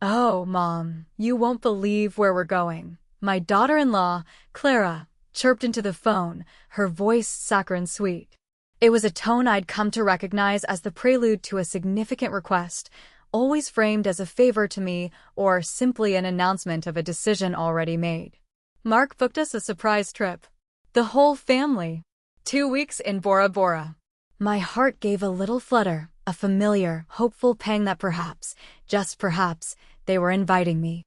Oh, Mom, you won't believe where we're going. My daughter-in-law, Clara, chirped into the phone, her voice saccharine sweet. It was a tone I'd come to recognize as the prelude to a significant request, always framed as a favor to me or simply an announcement of a decision already made. Mark booked us a surprise trip. The whole family. 2 weeks in Bora Bora. My heart gave a little flutter, a familiar, hopeful pang that perhaps, just perhaps, they were inviting me.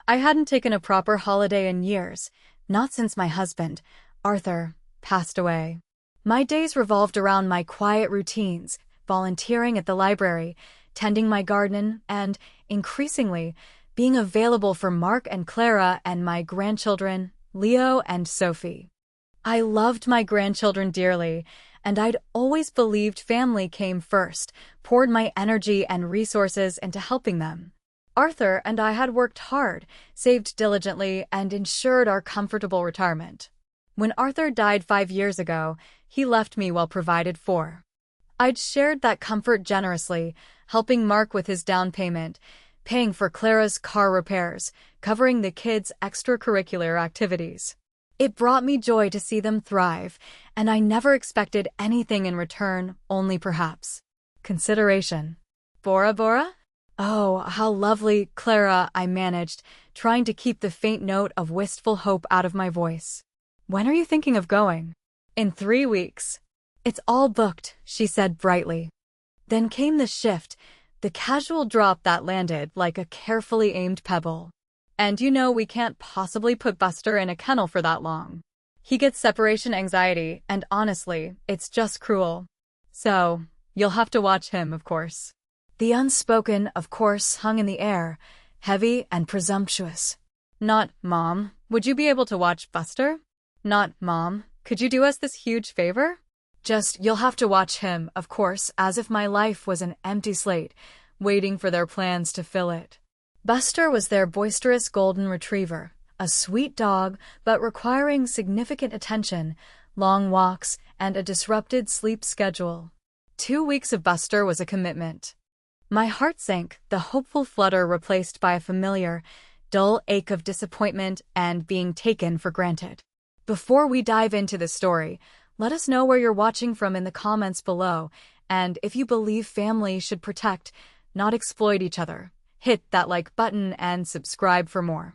I hadn't taken a proper holiday in years, not since my husband, Arthur, passed away. My days revolved around my quiet routines, volunteering at the library, tending my garden, and, increasingly, being available for Mark and Clara and my grandchildren, Leo and Sophie. I loved my grandchildren dearly, and I'd always believed family came first, poured my energy and resources into helping them. Arthur and I had worked hard, saved diligently, and ensured our comfortable retirement. When Arthur died 5 years ago, he left me well provided for. I'd shared that comfort generously, helping Mark with his down payment, paying for Clara's car repairs, covering the kids' extracurricular activities. It brought me joy to see them thrive, and I never expected anything in return, only perhaps consideration. Bora Bora? Oh, how lovely, Clara, I managed, trying to keep the faint note of wistful hope out of my voice. When are you thinking of going? In 3 weeks. It's all booked, she said brightly. Then came the shift, the casual drop that landed like a carefully aimed pebble. And you know we can't possibly put Buster in a kennel for that long. He gets separation anxiety, and honestly, it's just cruel. So, you'll have to watch him, of course. The unspoken, of course, hung in the air, heavy and presumptuous. Not, Mom, would you be able to watch Buster? Not, Mom, could you do us this huge favor? Just, you'll have to watch him, of course, as if my life was an empty slate, waiting for their plans to fill it. Buster was their boisterous golden retriever, a sweet dog, but requiring significant attention, long walks, and a disrupted sleep schedule. 2 weeks of Buster was a commitment. My heart sank, the hopeful flutter replaced by a familiar, dull ache of disappointment and being taken for granted. Before we dive into the story, let us know where you're watching from in the comments below, and if you believe family should protect, not exploit each other. Hit that like button and subscribe for more.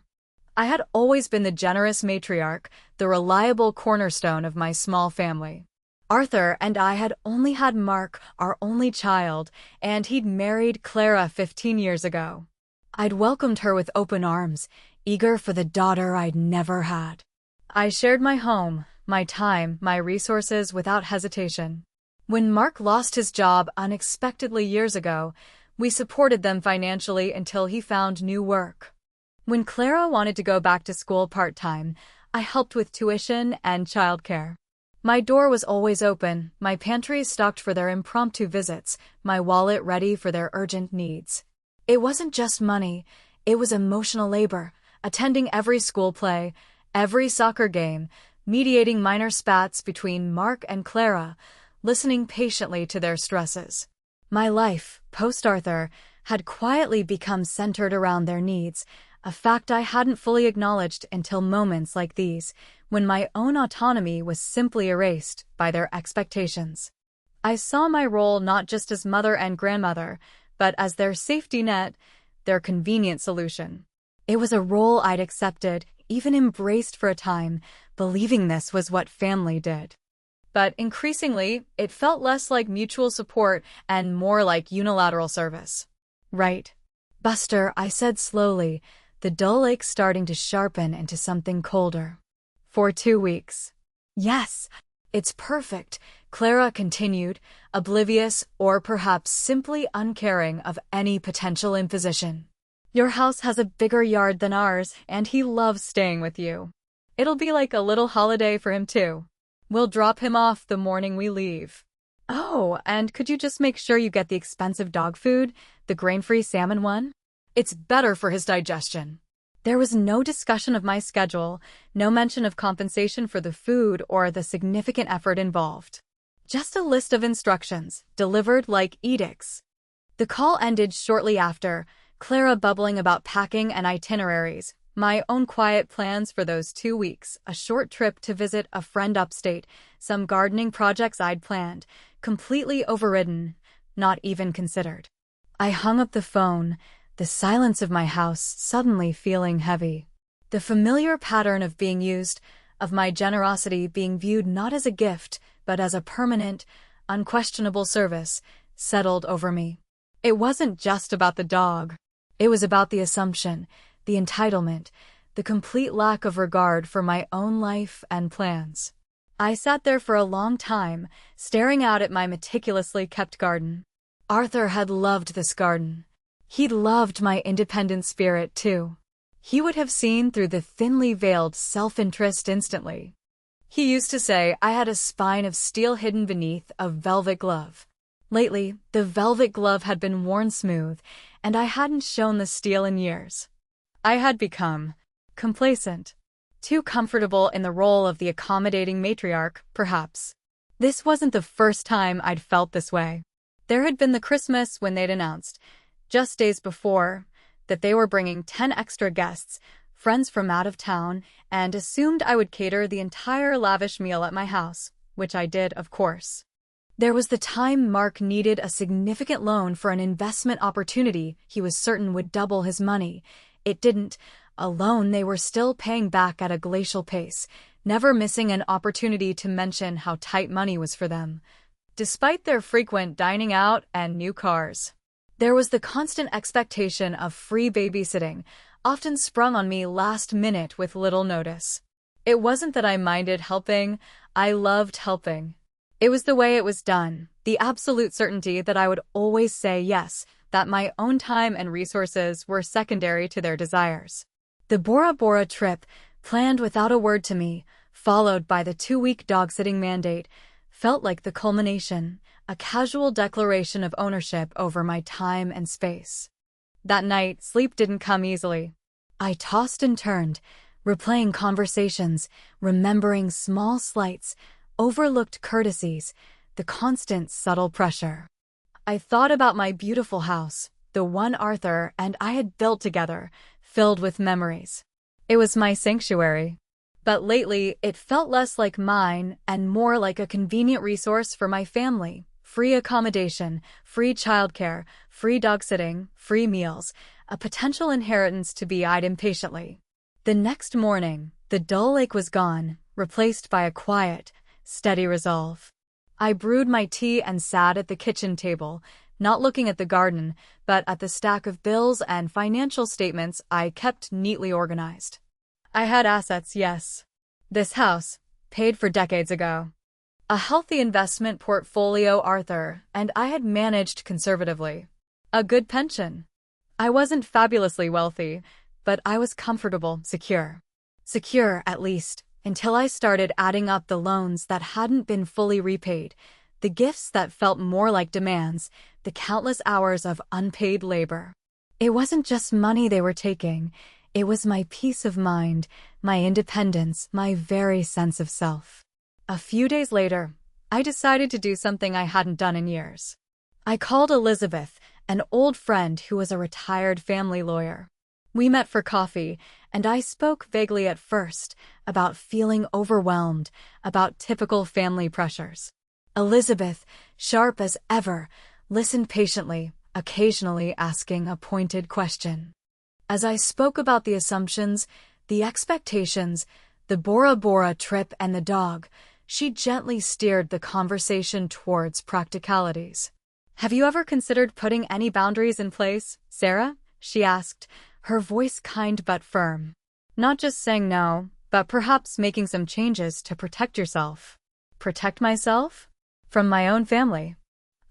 I had always been the generous matriarch, the reliable cornerstone of my small family. Arthur and I had only had Mark, our only child, and he'd married Clara 15 years ago. I'd welcomed her with open arms, eager for the daughter I'd never had. I shared my home, my time, my resources without hesitation. When Mark lost his job unexpectedly years ago, we supported them financially until he found new work. When Clara wanted to go back to school part-time, I helped with tuition and childcare. My door was always open, my pantry stocked for their impromptu visits, my wallet ready for their urgent needs. It wasn't just money, it was emotional labor, attending every school play, every soccer game, mediating minor spats between Mark and Clara, listening patiently to their stresses. My life, post-Arthur, had quietly become centered around their needs, a fact I hadn't fully acknowledged until moments like these, when my own autonomy was simply erased by their expectations. I saw my role not just as mother and grandmother, but as their safety net, their convenient solution. It was a role I'd accepted, even embraced for a time, believing this was what family did. But increasingly, it felt less like mutual support and more like unilateral service. Right. Buster, I said slowly, the dull ache starting to sharpen into something colder. For 2 weeks. Yes, it's perfect, Clara continued, oblivious or perhaps simply uncaring of any potential imposition. Your house has a bigger yard than ours, and he loves staying with you. It'll be like a little holiday for him too. We'll drop him off the morning we leave. Oh, and could you just make sure you get the expensive dog food, the grain-free salmon one? It's better for his digestion. There was no discussion of my schedule, no mention of compensation for the food or the significant effort involved. Just a list of instructions, delivered like edicts. The call ended shortly after, Clara bubbling about packing and itineraries, my own quiet plans for those 2 weeks, a short trip to visit a friend upstate, some gardening projects I'd planned, completely overridden, not even considered. I hung up the phone, the silence of my house suddenly feeling heavy. The familiar pattern of being used, of my generosity being viewed not as a gift, but as a permanent, unquestionable service, settled over me. It wasn't just about the dog. It was about the assumption, the entitlement, the complete lack of regard for my own life and plans. I sat there for a long time, staring out at my meticulously kept garden. Arthur had loved this garden. He'd loved my independent spirit, too. He would have seen through the thinly veiled self-interest instantly. He used to say I had a spine of steel hidden beneath a velvet glove. Lately, the velvet glove had been worn smooth, and I hadn't shown the steel in years. I had become complacent, too comfortable in the role of the accommodating matriarch, perhaps. This wasn't the first time I'd felt this way. There had been the Christmas when they'd announced, just days before, that they were bringing 10 extra guests, friends from out of town, and assumed I would cater the entire lavish meal at my house, which I did, of course. There was the time Mark needed a significant loan for an investment opportunity he was certain would double his money. It didn't. A loan they were still paying back at a glacial pace, never missing an opportunity to mention how tight money was for them, despite their frequent dining out and new cars. There was the constant expectation of free babysitting, often sprung on me last minute with little notice. It wasn't that I minded helping, I loved helping. It was the way it was done, the absolute certainty that I would always say yes, that my own time and resources were secondary to their desires. The Bora Bora trip, planned without a word to me, followed by the 2-week dog-sitting mandate, felt like the culmination, a casual declaration of ownership over my time and space. That night, sleep didn't come easily. I tossed and turned, replaying conversations, remembering small slights, overlooked courtesies, the constant subtle pressure. I thought about my beautiful house, the one Arthur and I had built together, filled with memories. It was my sanctuary. But lately, it felt less like mine and more like a convenient resource for my family. Free accommodation, free childcare, free dog-sitting, free meals, a potential inheritance to be eyed impatiently. The next morning, the dull ache was gone, replaced by a quiet, steady resolve. I brewed my tea and sat at the kitchen table, not looking at the garden, but at the stack of bills and financial statements I kept neatly organized. I had assets, yes. This house, paid for decades ago. A healthy investment portfolio Arthur and I had managed conservatively. A good pension. I wasn't fabulously wealthy, but I was comfortable, secure. Secure, at least, until I started adding up the loans that hadn't been fully repaid, the gifts that felt more like demands, the countless hours of unpaid labor. It wasn't just money they were taking. It was my peace of mind, my independence, my very sense of self. A few days later, I decided to do something I hadn't done in years. I called Elizabeth, an old friend who was a retired family lawyer. We met for coffee, and I spoke vaguely at first about feeling overwhelmed, about typical family pressures. Elizabeth, sharp as ever, listened patiently, occasionally asking a pointed question. As I spoke about the assumptions, the expectations, the Bora Bora trip and the dog, she gently steered the conversation towards practicalities. "Have you ever considered putting any boundaries in place, Sarah?" she asked, her voice kind but firm. "Not just saying no, but perhaps making some changes to protect yourself." "Protect myself? From my own family?"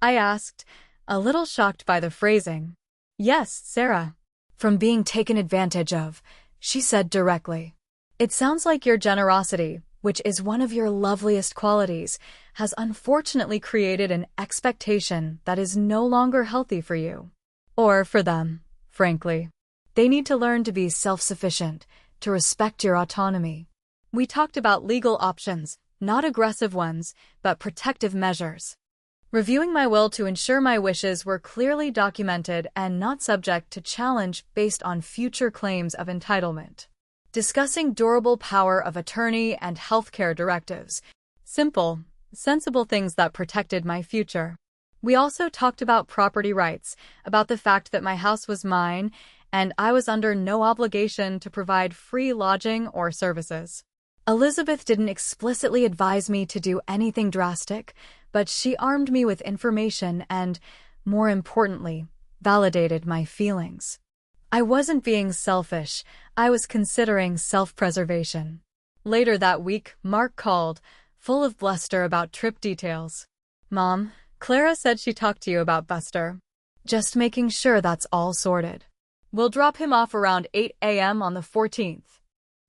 I asked, a little shocked by the phrasing. "Yes, Sarah. From being taken advantage of," she said directly. "It sounds like your generosity, which is one of your loveliest qualities, has unfortunately created an expectation that is no longer healthy for you. Or for them, frankly. They need to learn to be self-sufficient, to respect your autonomy." We talked about legal options, not aggressive ones, but protective measures. reviewing my will to ensure my wishes were clearly documented and not subject to challenge based on future claims of entitlement, discussing durable power of attorney and healthcare directives, simple, sensible things that protected my future. We also talked about property rights, about the fact that my house was mine and I was under no obligation to provide free lodging or services. Elizabeth didn't explicitly advise me to do anything drastic, but she armed me with information and, more importantly, validated my feelings. I wasn't being selfish, I was considering self-preservation. Later that week, Mark called, full of bluster about trip details. "Mom, Clara said she talked to you about Buster. Just making sure that's all sorted. We'll drop him off around 8 a.m. on the 14th.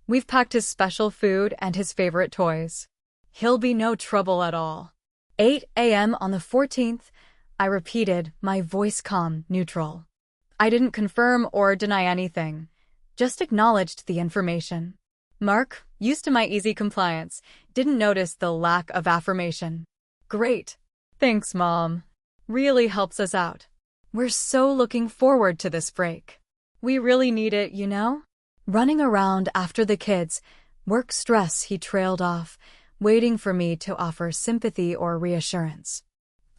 We've packed his special food and his favorite toys. He'll be no trouble at all." 8 a.m. on the 14th, I repeated, my voice calm, neutral. I didn't confirm or deny anything, just acknowledged the information. Mark, used to my easy compliance, didn't notice the lack of affirmation. "Great. Thanks, Mom. Really helps us out. We're so looking forward to this break. We really need it, you know?" Running around after the kids, work stress, he trailed off, waiting for me to offer sympathy or reassurance.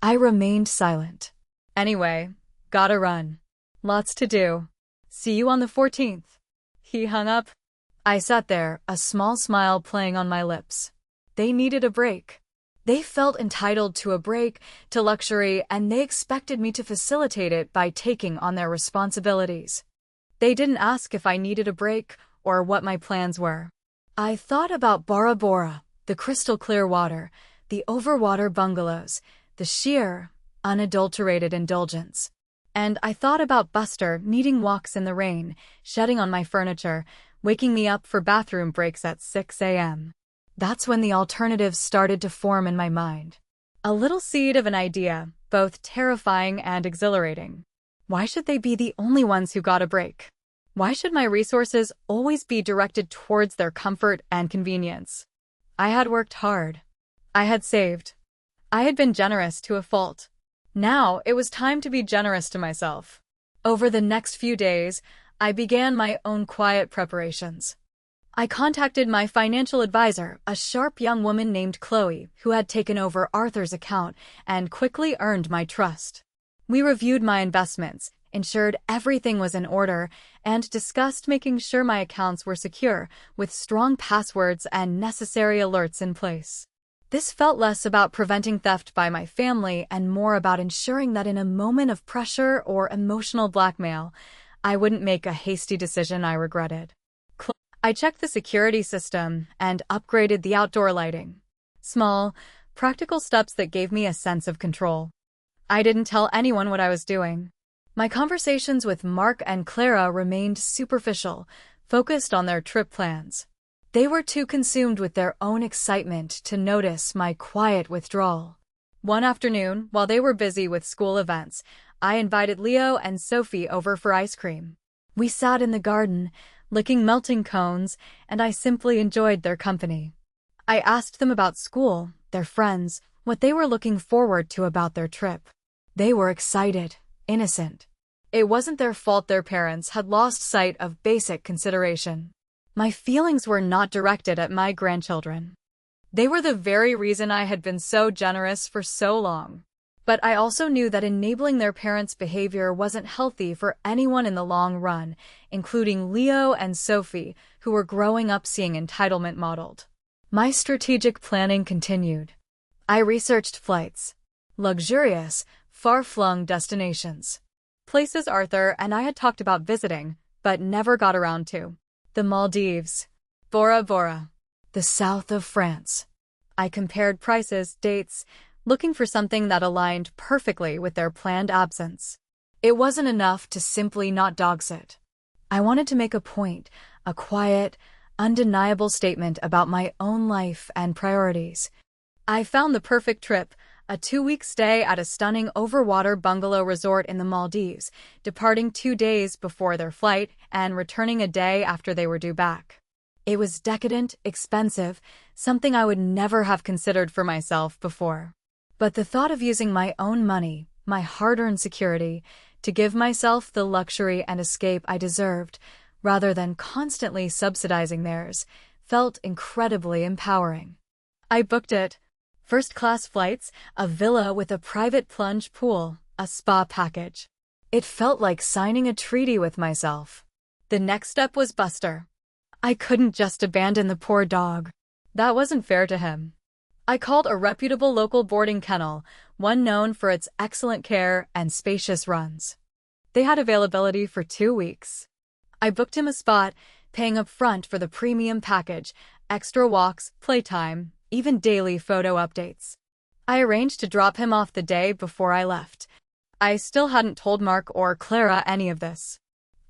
I remained silent. "Anyway, gotta run. Lots to do. See you on the 14th. He hung up. I sat there, a small smile playing on my lips. They needed a break. They felt entitled to a break, to luxury, and they expected me to facilitate it by taking on their responsibilities. They didn't ask if I needed a break or what my plans were. I thought about Bora Bora, the crystal clear water, the overwater bungalows, the sheer, unadulterated indulgence. And I thought about Buster needing walks in the rain, shedding on my furniture, waking me up for bathroom breaks at 6 a.m. That's when the alternatives started to form in my mind. A little seed of an idea, both terrifying and exhilarating. Why should they be the only ones who got a break? Why should my resources always be directed towards their comfort and convenience? I had worked hard. I had saved. I had been generous to a fault. Now it was time to be generous to myself. Over the next few days, I began my own quiet preparations. I contacted my financial advisor, a sharp young woman named Chloe, who had taken over Arthur's account and quickly earned my trust. We reviewed my investments, ensured everything was in order, and discussed making sure my accounts were secure, with strong passwords and necessary alerts in place. This felt less about preventing theft by my family and more about ensuring that in a moment of pressure or emotional blackmail, I wouldn't make a hasty decision I regretted. I checked the security system and upgraded the outdoor lighting. Small, practical steps that gave me a sense of control. I didn't tell anyone what I was doing. My conversations with Mark and Clara remained superficial, focused on their trip plans. They were too consumed with their own excitement to notice my quiet withdrawal. One afternoon, while they were busy with school events, I invited Leo and Sophie over for ice cream. We sat in the garden, licking melting cones, and I simply enjoyed their company. I asked them about school, their friends, what they were looking forward to about their trip. They were excited, innocent. It wasn't their fault their parents had lost sight of basic consideration. My feelings were not directed at my grandchildren. They were the very reason I had been so generous for so long. But I also knew that enabling their parents' behavior wasn't healthy for anyone in the long run, including Leo and Sophie, who were growing up seeing entitlement modeled. My strategic planning continued. I researched flights. Luxurious, far-flung destinations. Places Arthur and I had talked about visiting, but never got around to. The Maldives. Bora Bora. The south of France. I compared prices, dates, looking for something that aligned perfectly with their planned absence. It wasn't enough to simply not dog-sit. I wanted to make a point, a quiet, undeniable statement about my own life and priorities. I found the perfect trip, a 2-week stay at a stunning overwater bungalow resort in the Maldives, departing 2 days before their flight and returning a day after they were due back. It was decadent, expensive, something I would never have considered for myself before. But the thought of using my own money, my hard-earned security, to give myself the luxury and escape I deserved, rather than constantly subsidizing theirs, felt incredibly empowering. I booked it. First-class flights, a villa with a private plunge pool, a spa package. It felt like signing a treaty with myself. The next step was Buster. I couldn't just abandon the poor dog. That wasn't fair to him. I called a reputable local boarding kennel, one known for its excellent care and spacious runs. They had availability for 2 weeks. I booked him a spot, paying up front for the premium package, extra walks, playtime, even daily photo updates. I arranged to drop him off the day before I left. I still hadn't told Mark or Clara any of this.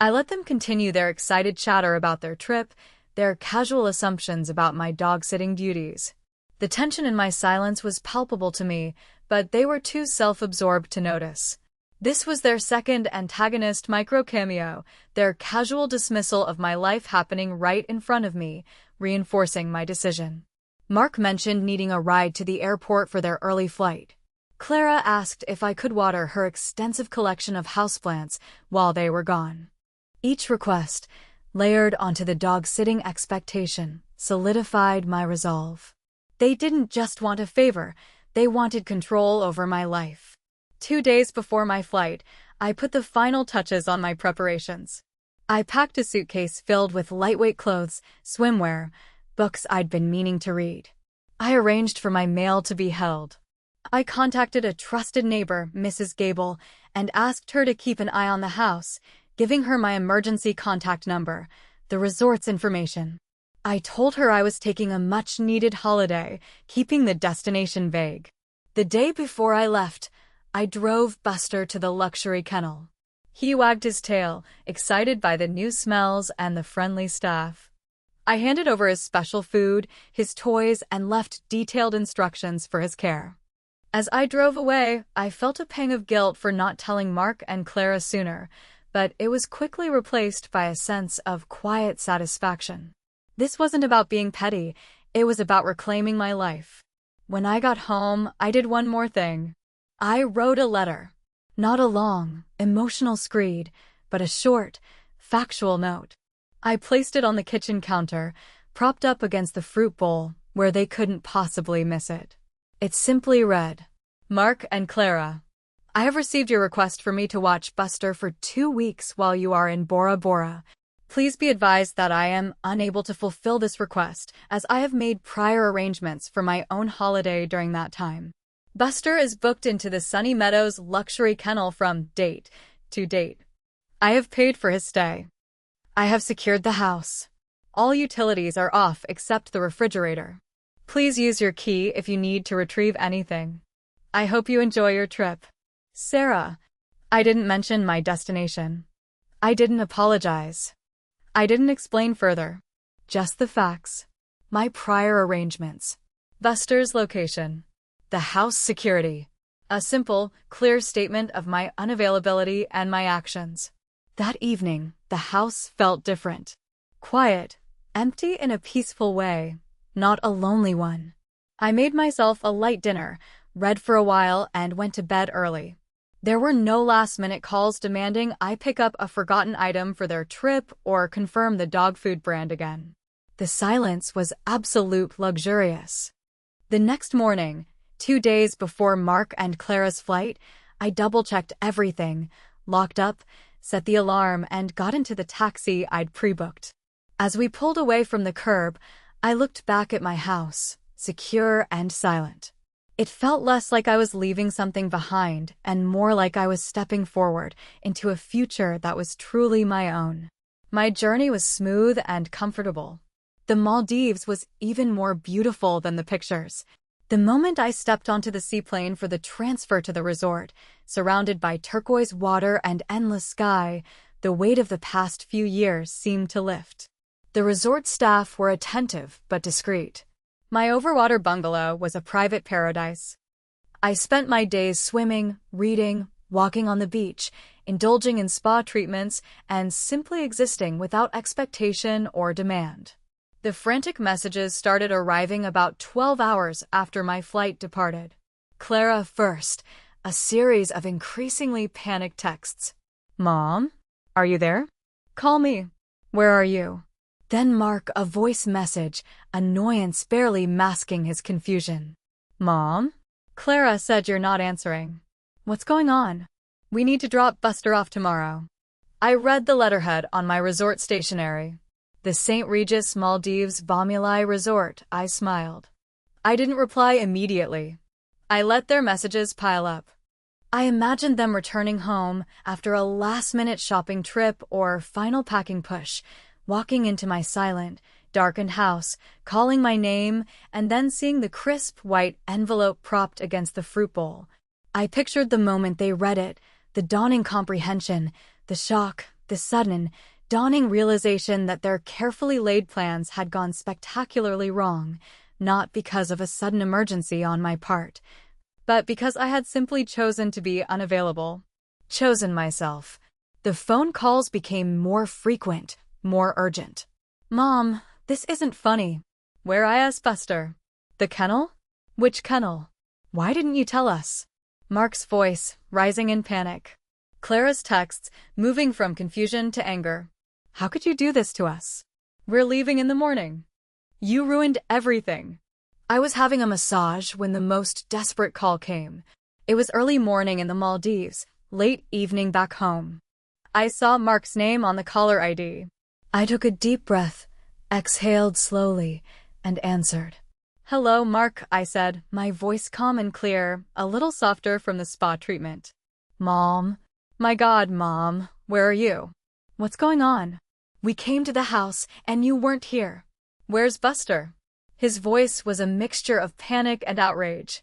I let them continue their excited chatter about their trip, their casual assumptions about my dog-sitting duties. The tension in my silence was palpable to me, but they were too self-absorbed to notice. This was their second antagonist micro-cameo, their casual dismissal of my life happening right in front of me, reinforcing my decision. Mark mentioned needing a ride to the airport for their early flight. Clara asked if I could water her extensive collection of houseplants while they were gone. Each request, layered onto the dog-sitting expectation, solidified my resolve. They didn't just want a favor, they wanted control over my life. 2 days before my flight, I put the final touches on my preparations. I packed a suitcase filled with lightweight clothes, swimwear, books I'd been meaning to read. I arranged for my mail to be held. I contacted a trusted neighbor, Mrs. Gable, and asked her to keep an eye on the house, giving her my emergency contact number, the resort's information. I told her I was taking a much-needed holiday, keeping the destination vague. The day before I left, I drove Buster to the luxury kennel. He wagged his tail, excited by the new smells and the friendly staff. I handed over his special food, his toys, and left detailed instructions for his care. As I drove away, I felt a pang of guilt for not telling Mark and Clara sooner, but it was quickly replaced by a sense of quiet satisfaction. This wasn't about being petty, it was about reclaiming my life. When I got home, I did one more thing. I wrote a letter. Not a long, emotional screed, but a short, factual note. I placed it on the kitchen counter, propped up against the fruit bowl, where they couldn't possibly miss it. It simply read, "Mark and Clara, I have received your request for me to watch Buster for 2 weeks while you are in Bora Bora. Please be advised that I am unable to fulfill this request, as I have made prior arrangements for my own holiday during that time. Buster is booked into the Sunny Meadows luxury kennel from date to date. I have paid for his stay. I have secured the house. All utilities are off except the refrigerator. Please use your key if you need to retrieve anything. I hope you enjoy your trip. Sarah." I didn't mention my destination. I didn't apologize. I didn't explain further. Just the facts. My prior arrangements. Buster's location. The house security. A simple, clear statement of my unavailability and my actions. That evening, the house felt different. Quiet, empty in a peaceful way, not a lonely one. I made myself a light dinner, read for a while, and went to bed early. There were no last-minute calls demanding I pick up a forgotten item for their trip or confirm the dog food brand again. The silence was absolute luxurious. The next morning, 2 days before Mark and Clara's flight, I double-checked everything, locked up, set the alarm, and got into the taxi I'd pre-booked. As we pulled away from the curb, I looked back at my house, secure and silent. It felt less like I was leaving something behind and more like I was stepping forward into a future that was truly my own. My journey was smooth and comfortable. The Maldives was even more beautiful than the pictures. The moment I stepped onto the seaplane for the transfer to the resort, surrounded by turquoise water and endless sky, the weight of the past few years seemed to lift. The resort staff were attentive but discreet. My overwater bungalow was a private paradise. I spent my days swimming, reading, walking on the beach, indulging in spa treatments, and simply existing without expectation or demand. The frantic messages started arriving about 12 hours after my flight departed. Clara first, a series of increasingly panicked texts. Mom? Are you there? Call me. Where are you? Then Mark, a voice message, annoyance barely masking his confusion. Mom? Clara said you're not answering. What's going on? We need to drop Buster off tomorrow. I read the letterhead on my resort stationery. The St. Regis Maldives Bomuli Resort, I smiled. I didn't reply immediately. I let their messages pile up. I imagined them returning home after a last-minute shopping trip or final packing push, walking into my silent, darkened house, calling my name, and then seeing the crisp white envelope propped against the fruit bowl. I pictured the moment they read it, the dawning comprehension, the shock, the sudden, dawning realization that their carefully laid plans had gone spectacularly wrong, not because of a sudden emergency on my part, but because I had simply chosen to be unavailable. Chosen myself. The phone calls became more frequent, more urgent. Mom, this isn't funny. Where is Buster? The kennel? Which kennel? Why didn't you tell us? Mark's voice, rising in panic. Clara's texts, moving from confusion to anger. How could you do this to us? We're leaving in the morning. You ruined everything. I was having a massage when the most desperate call came. It was early morning in the Maldives, late evening back home. I saw Mark's name on the caller ID. I took a deep breath, exhaled slowly, and answered. Hello, Mark, I said, my voice calm and clear, a little softer from the spa treatment. Mom? My God, Mom, where are you? What's going on? We came to the house, and you weren't here. Where's Buster? His voice was a mixture of panic and outrage.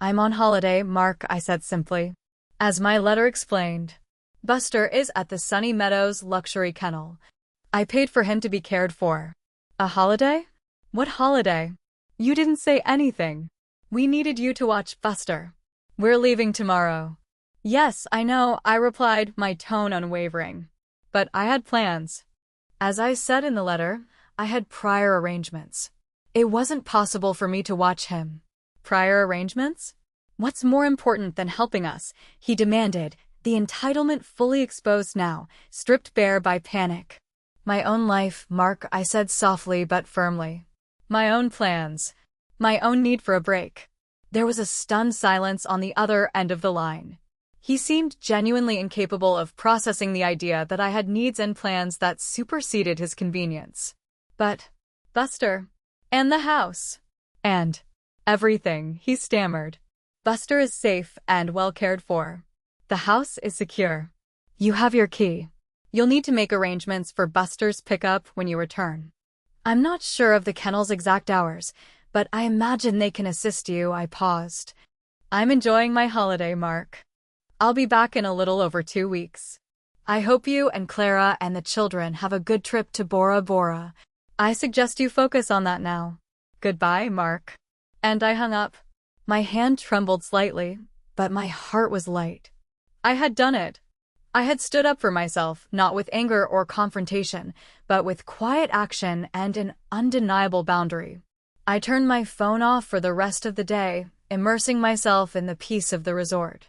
I'm on holiday, Mark, I said simply. As my letter explained, Buster is at the Sunny Meadows luxury kennel. I paid for him to be cared for. A holiday? What holiday? You didn't say anything. We needed you to watch Buster. We're leaving tomorrow. Yes, I know, I replied, my tone unwavering. But I had plans. As I said in the letter, I had prior arrangements. It wasn't possible for me to watch him. Prior arrangements? What's more important than helping us? He demanded, the entitlement fully exposed now, stripped bare by panic. My own life, Mark, I said softly but firmly. My own plans. My own need for a break. There was a stunned silence on the other end of the line. He seemed genuinely incapable of processing the idea that I had needs and plans that superseded his convenience. But, Buster, and the house, and everything, he stammered. Buster is safe and well cared for. The house is secure. You have your key. You'll need to make arrangements for Buster's pickup when you return. I'm not sure of the kennel's exact hours, but I imagine they can assist you, I paused. I'm enjoying my holiday, Mark. I'll be back in a little over 2 weeks. I hope you and Clara and the children have a good trip to Bora Bora. I suggest you focus on that now. Goodbye, Mark. And I hung up. My hand trembled slightly, but my heart was light. I had done it. I had stood up for myself, not with anger or confrontation, but with quiet action and an undeniable boundary. I turned my phone off for the rest of the day, immersing myself in the peace of the resort.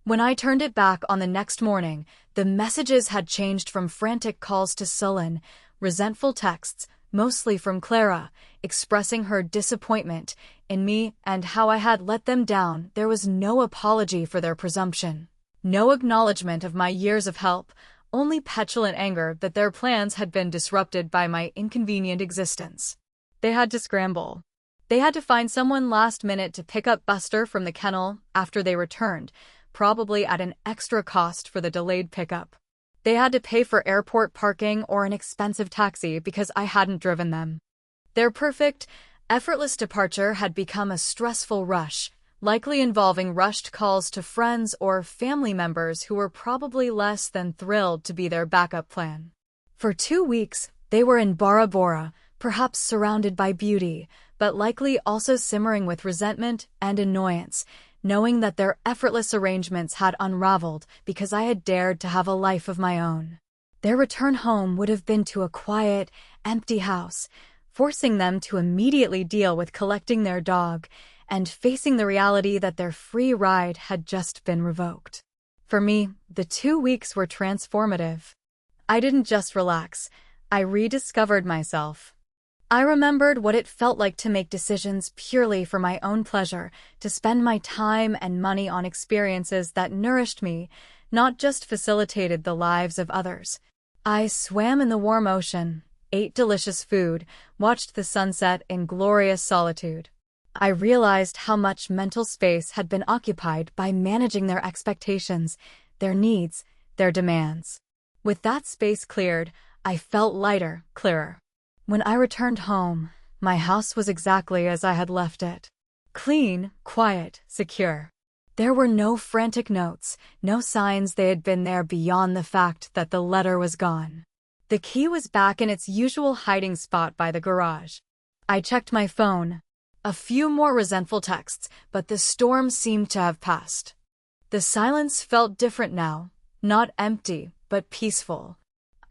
When I turned it back on the next morning, the messages had changed from frantic calls to sullen, resentful texts, mostly from Clara, expressing her disappointment in me and how I had let them down. There was no apology for their presumption, no acknowledgement of my years of help, only petulant anger that their plans had been disrupted by my inconvenient existence. They had to scramble. They had to find someone last minute to pick up Buster from the kennel after they returned, probably at an extra cost for the delayed pickup. They had to pay for airport parking or an expensive taxi because I hadn't driven them. Their perfect, effortless departure had become a stressful rush, likely involving rushed calls to friends or family members who were probably less than thrilled to be their backup plan. For 2 weeks, they were in Bora Bora, perhaps surrounded by beauty, but likely also simmering with resentment and annoyance, knowing that their effortless arrangements had unraveled because I had dared to have a life of my own. Their return home would have been to a quiet, empty house, forcing them to immediately deal with collecting their dog, and facing the reality that their free ride had just been revoked. For me, the 2 weeks were transformative. I didn't just relax, I rediscovered myself. I remembered what it felt like to make decisions purely for my own pleasure, to spend my time and money on experiences that nourished me, not just facilitated the lives of others. I swam in the warm ocean, ate delicious food, watched the sunset in glorious solitude. I realized how much mental space had been occupied by managing their expectations, their needs, their demands. With that space cleared, I felt lighter, clearer. When I returned home, my house was exactly as I had left it. Clean, quiet, secure. There were no frantic notes, no signs they had been there beyond the fact that the letter was gone. The key was back in its usual hiding spot by the garage. I checked my phone. A few more resentful texts, but the storm seemed to have passed. The silence felt different now, not empty, but peaceful.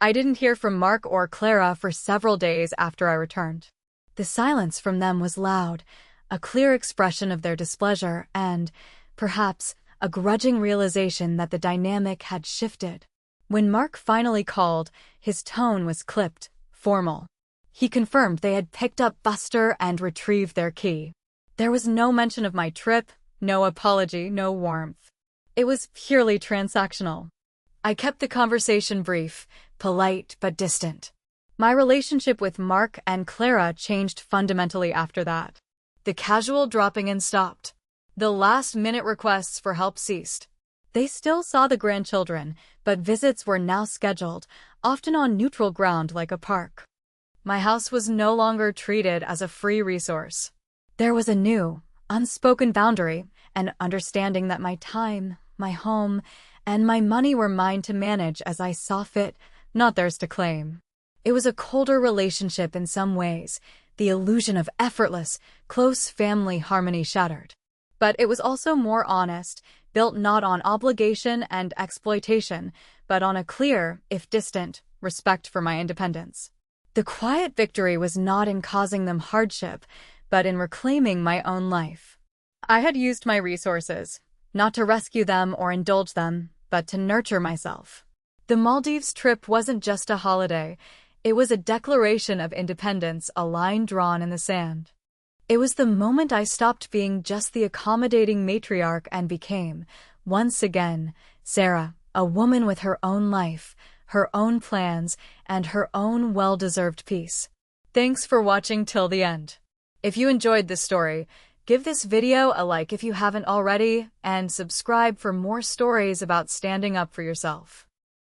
I didn't hear from Mark or Clara for several days after I returned. The silence from them was loud, a clear expression of their displeasure and, perhaps, a grudging realization that the dynamic had shifted. When Mark finally called, his tone was clipped, formal. He confirmed they had picked up Buster and retrieved their key. There was no mention of my trip, no apology, no warmth. It was purely transactional. I kept the conversation brief, polite but distant. My relationship with Mark and Clara changed fundamentally after that. The casual dropping in stopped. The last-minute requests for help ceased. They still saw the grandchildren, but visits were now scheduled, often on neutral ground like a park. My house was no longer treated as a free resource. There was a new, unspoken boundary, an understanding that my time, my home, and my money were mine to manage as I saw fit, not theirs to claim. It was a colder relationship in some ways, the illusion of effortless, close family harmony shattered. But it was also more honest, built not on obligation and exploitation, but on a clear, if distant, respect for my independence. The quiet victory was not in causing them hardship, but in reclaiming my own life. I had used my resources, not to rescue them or indulge them, but to nurture myself. The Maldives trip wasn't just a holiday, it was a declaration of independence, a line drawn in the sand. It was the moment I stopped being just the accommodating matriarch and became, once again, Sarah, a woman with her own life, her own plans, and her own well-deserved peace. Thanks for watching till the end. If you enjoyed this story, give this video a like if you haven't already, and subscribe for more stories about standing up for yourself.